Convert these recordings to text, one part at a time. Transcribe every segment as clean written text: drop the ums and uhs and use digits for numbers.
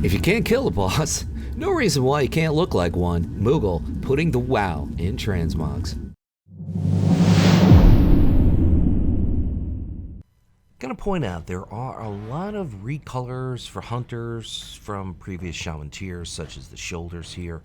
If you can't kill a boss, no reason why you can't look like one. Moogle putting the wow in transmogs. Gonna point out there are a lot of recolors for hunters from previous shaman tiers, such as the shoulders here,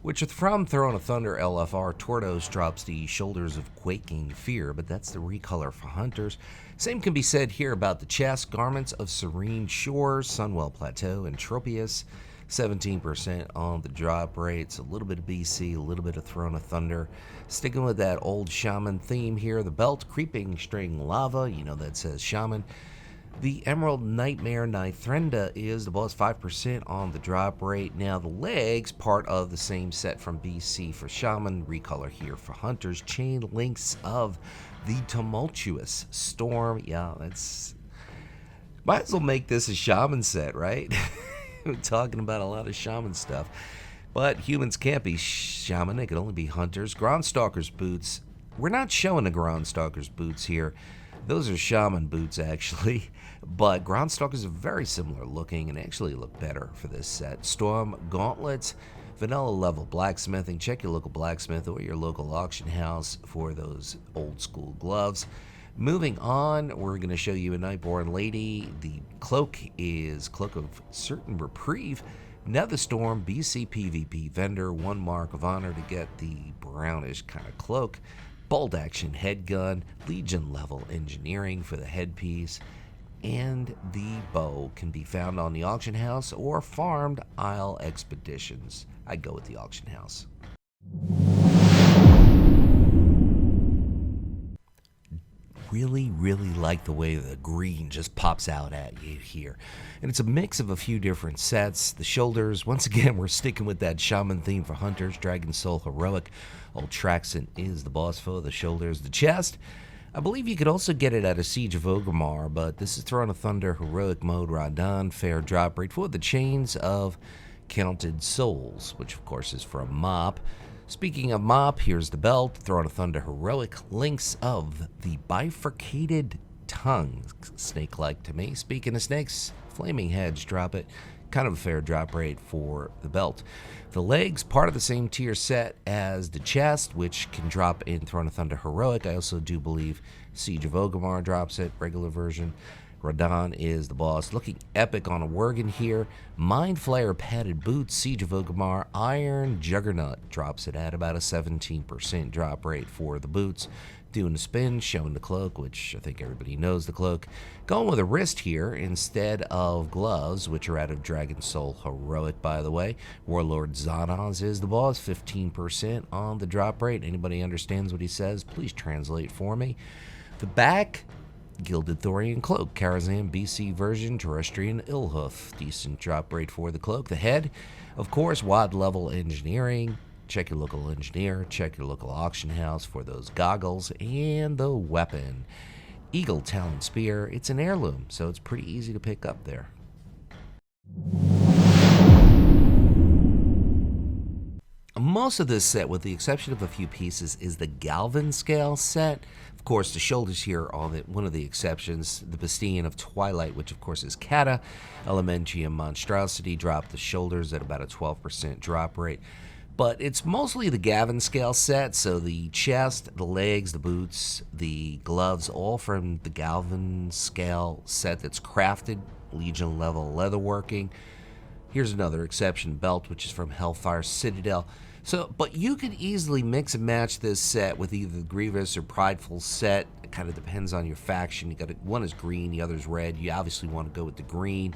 which are from Throne of Thunder LFR. Tordos drops the shoulders of quaking fear, but that's the recolor for hunters. Same can be said here about the chest, garments of serene shores, Sunwell Plateau, and Tropius. 17% on the drop rates, a little bit of BC, a little bit of Throne of Thunder. Sticking with that old shaman theme here, the belt, creeping string lava, you know that says shaman. The Emerald Nightmare Nithrenda is the boss, 5% on the drop rate. Now the legs, part of the same set from BC for shaman, recolor here for hunters. Chain links of the Tumultuous Storm. Yeah, that's... might as well make this a shaman set, right? We're talking about a lot of shaman stuff. But humans can't be shaman, they can only be hunters. Groundstalker's boots. We're not showing the Groundstalker's boots here. Those are shaman boots, actually. But Groundstalkers are very similar looking and actually look better for this set. Storm gauntlets, vanilla level blacksmithing. Check your local blacksmith or your local auction house for those old school gloves. Moving on, we're going to show you a Nightborne lady. The cloak is Cloak of Certain Reprieve. Netherstorm, BC PvP vendor, 1 mark of honor to get the brownish kind of cloak. Bolt action headgun, Legion level engineering for the headpiece. And the bow can be found on the auction house or farmed Isle expeditions. I'd go with the auction house. Really like the way the green just pops out at you here. And it's a mix of a few different sets. The shoulders, once again, we're sticking with that shaman theme for hunters. Dragon Soul Heroic. Old Traxxon is the boss foe. The shoulders, the chest. I believe you could also get it at a Siege of Orgrimmar, but this is Throne of Thunder Heroic Mode Radon. Fair drop rate for the Chains of Counted Souls, which of course is from Mop. Speaking of Mop, here's the belt, Throne of Thunder Heroic, links of the Bifurcated Tongue, snake-like to me. Speaking of snakes, Flaming Heads drop it, kind of a fair drop rate for the belt. The legs, part of the same tier set as the chest, which can drop in Throne of Thunder Heroic. I also do believe Siege of Orgrimmar drops it, regular version. Radon is the boss, looking epic on a Worgen here. Mind Flayer padded boots, Siege of Orgrimmar, Iron Juggernaut drops it at about a 17% drop rate for the boots. Doing a spin, showing the cloak, which I think everybody knows the cloak. Going with a wrist here instead of gloves, which are out of Dragon Soul Heroic, by the way. Warlord Xanos is the boss, 15% on the drop rate. Anybody understands what he says, please translate for me. The back, Gilded Thorian Cloak, Karazhan BC version, Terrestrian Illhoof. Decent drop rate for the cloak. The head, of course, WOD level engineering. Check your local engineer, check your local auction house for those goggles. And the weapon, Eagle Talon Spear. It's an heirloom, so it's pretty easy to pick up there. Most of this set, with the exception of a few pieces, is the Galvin scale set. Of course, the shoulders here are one of the exceptions. The Bastion of Twilight, which of course is Cata. Elementium Monstrosity dropped the shoulders at about a 12% drop rate. But it's mostly the Galvin scale set, so the chest, the legs, the boots, the gloves, all from the Galvin scale set that's crafted, Legion level leatherworking. Here's another exception, belt, which is from Hellfire Citadel. So, but you could easily mix and match this set with either the Grievous or Prideful set. It kind of depends on your faction. You got one is green, the other's red. You obviously want to go with the green.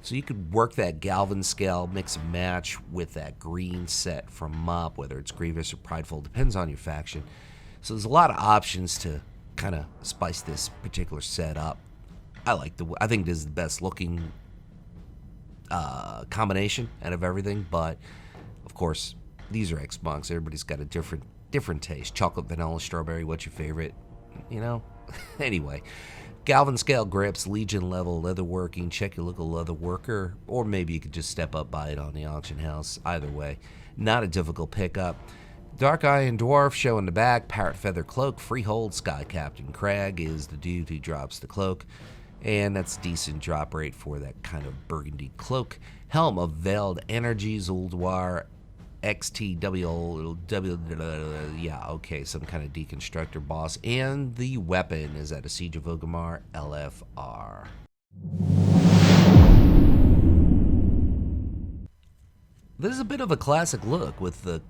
So you could work that Galvin scale, mix and match with that green set from Mop, whether it's Grievous or Prideful, depends on your faction. So there's a lot of options to kind of spice this particular set up. I think this is the best looking combination out of everything, but of course these are xmogs. Everybody's got a different taste. Chocolate, vanilla, strawberry, what's your favorite? You know. Anyway, Galvin scale grips, Legion level leatherworking. Check your local leather worker, or maybe you could just step up, buy it on the auction house. Either way, not a difficult pickup. Dark Iron Dwarf showing the back. Parrot Feather Cloak, Freehold. Sky Captain Crag is the dude who drops the cloak. and that's decent drop rate for that kind of burgundy cloak. Helm of Veiled Energies, Uldir, XTW, yeah, okay, some kind of deconstructor boss. And the weapon is at a Siege of Orgrimmar LFR. This is a bit of a classic look with the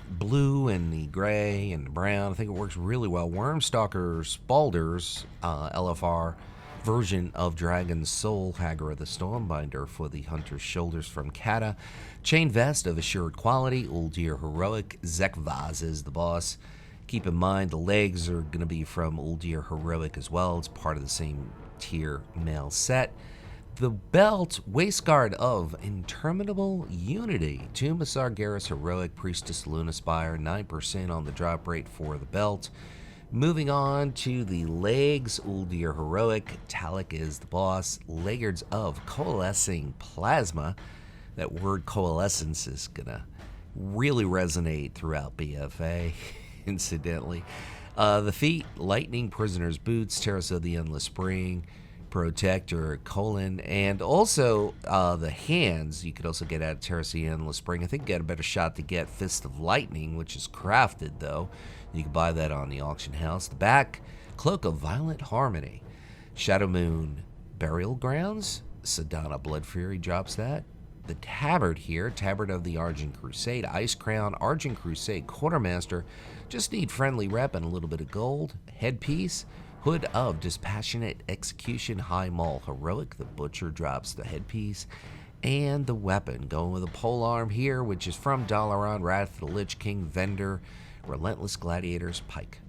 blue and the gray and the brown. I think it works really well. Wormstalker Spalder's LFR version of Dragon's Soul, Hagar of the Stormbinder for the Hunter's Shoulders from Cata. Chain Vest of Assured Quality, Uldir Heroic. Zekvaz is the boss. Keep in mind the legs are going to be from Uldir Heroic as well. It's part of the same tier male set. The belt, Waistguard of Interminable Unity. Tomb of Sargeras Heroic, Priestess Lunaspire, 9% on the drop rate for the belt. Moving on to the legs, Uldir Heroic, Talik is the boss. Legards of Coalescing Plasma. That word coalescence is gonna really resonate throughout BFA, incidentally. The feet, Lightning Prisoner's Boots, Terrace of the Endless Spring, Protector, Colon, and also the hands you could also get out of Terrace of the Endless Spring. I think you got a better shot to get Fist of Lightning, which is crafted though. You can buy that on the auction house. The back, Cloak of Violent Harmony, Shadow Moon, Burial Grounds, Sedana Blood Fury drops that. The tabard here, Tabard of the Argent Crusade, Ice Crown, Argent Crusade, Quartermaster, just need friendly rep and a little bit of gold. Headpiece, Hood of Dispassionate Execution, High Maul Heroic, the Butcher drops the headpiece. And the weapon, going with a polearm here, which is from Dalaran, Wrath of the Lich King, Vendor, Relentless Gladiator's Pike.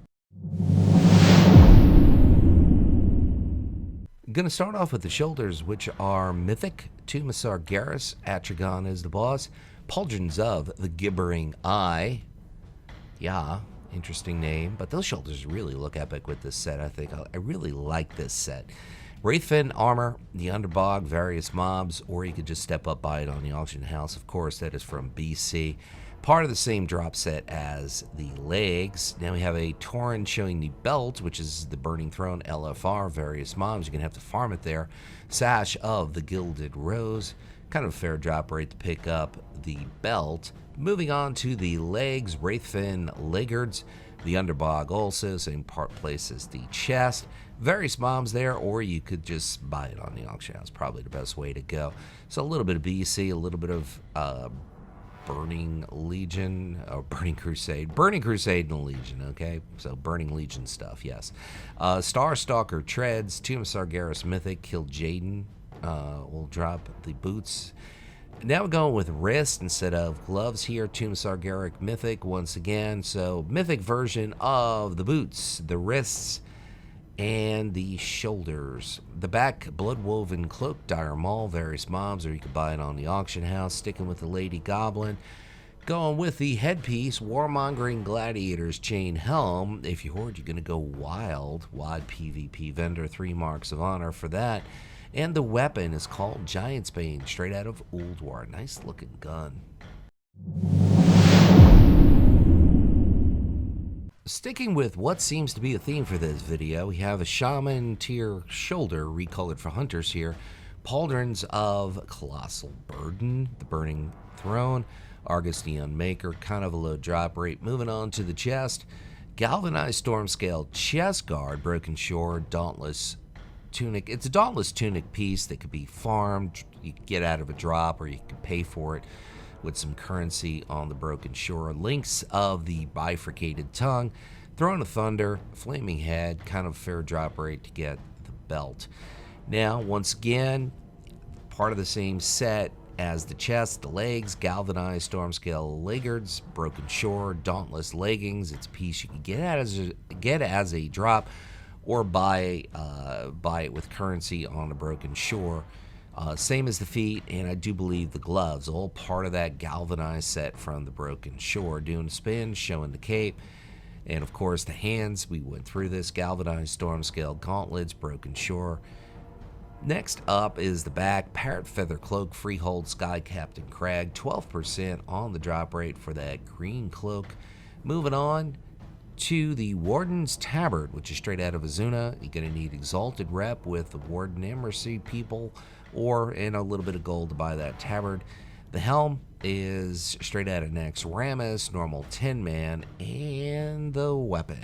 Going to start off with the shoulders, which are Mythic. Tomb of Sargeras, Atragon is the boss. Pauldrons of the Gibbering Eye. Yeah, interesting name, but those shoulders really look epic with this set, I think. I really like this set. Wraithfin armor, the Underbog, various mobs, or you could just step up, buy it on the auction house. Of course, that is from BC. Part of the same drop set as the legs. Now we have a Tauren showing the belt, which is the Burning Throne LFR, various mobs. You're going to have to farm it there. Sash of the Gilded Rose. Kind of a fair drop rate to pick up the belt. Moving on to the legs, Wraithfin Legards. The Underbog also, same place as the chest. Various mobs there, or you could just buy it on the auction house. Probably the best way to go. So a little bit of BC, a little bit of Burning Legion, or Burning Crusade. Burning Crusade and Legion, okay? So Burning Legion stuff, yes. Starstalker Treads, Tomb of Sargeras Mythic, Kill Jaden. We'll drop the boots. Now we're going with wrist instead of gloves here. Tomb of Sargeras Mythic once again. So Mythic version of the boots, the wrists, and the shoulders. The back, Bloodwoven Cloak, Dire Maul, various mobs, or you could buy it on the auction house. Sticking with the Lady Goblin. Going with the headpiece, Warmongering Gladiator's Chain Helm. If you hoard, you're going to go wild. Wide PvP Vendor, 3 marks of honor for that. And the weapon is called Giant's Bane, straight out of Uldir. Nice looking gun. Sticking with what seems to be a theme for this video, we have a Shaman tier shoulder recolored for hunters here. Pauldrons of Colossal Burden, the Burning Throne, Argus the Unmaker, kind of a low drop rate. Moving on to the chest, Galvanized Stormscale Chest Guard, Broken Shore, Dauntless Tunic. It's a Dauntless Tunic piece that could be farmed. You could get out of a drop, or you could pay for it with some currency on the Broken Shore. Links of the Bifurcated Tongue, Throne of Thunder, Flaming Head, kind of fair drop rate to get the belt. Now, once again, part of the same set as the chest, the legs, Galvanized Stormscale Legards, Broken Shore, Dauntless Leggings. It's a piece you can get as a drop, or buy it with currency on the Broken Shore. Same as the feet, and I do believe the gloves, all part of that galvanized set from the Broken Shore. Doing a spin, showing the cape, and of course the hands. We went through this. Galvanized Stormscale Gauntlets, Broken Shore. Next up is the back, Parrot Feather Cloak, Freehold Sky Captain Crag, 12% on the drop rate for that green cloak. Moving on, to the Warden's Tabard, which is straight out of Azuna. You're going to need Exalted Rep with the Warden Emercy people, and a little bit of gold to buy that Tabard. The Helm is straight out of Naxxramas, normal 10-man, and the weapon.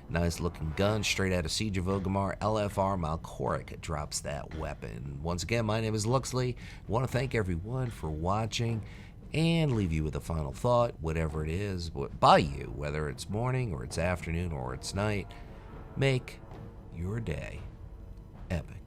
Nice looking gun, straight out of Siege of Orgrimmar. LFR Malkoric drops that weapon. Once again, my name is Luxeley. I want to thank everyone for watching and leave you with a final thought, whatever it is, by you, whether it's morning or it's afternoon or it's night. Make your day epic.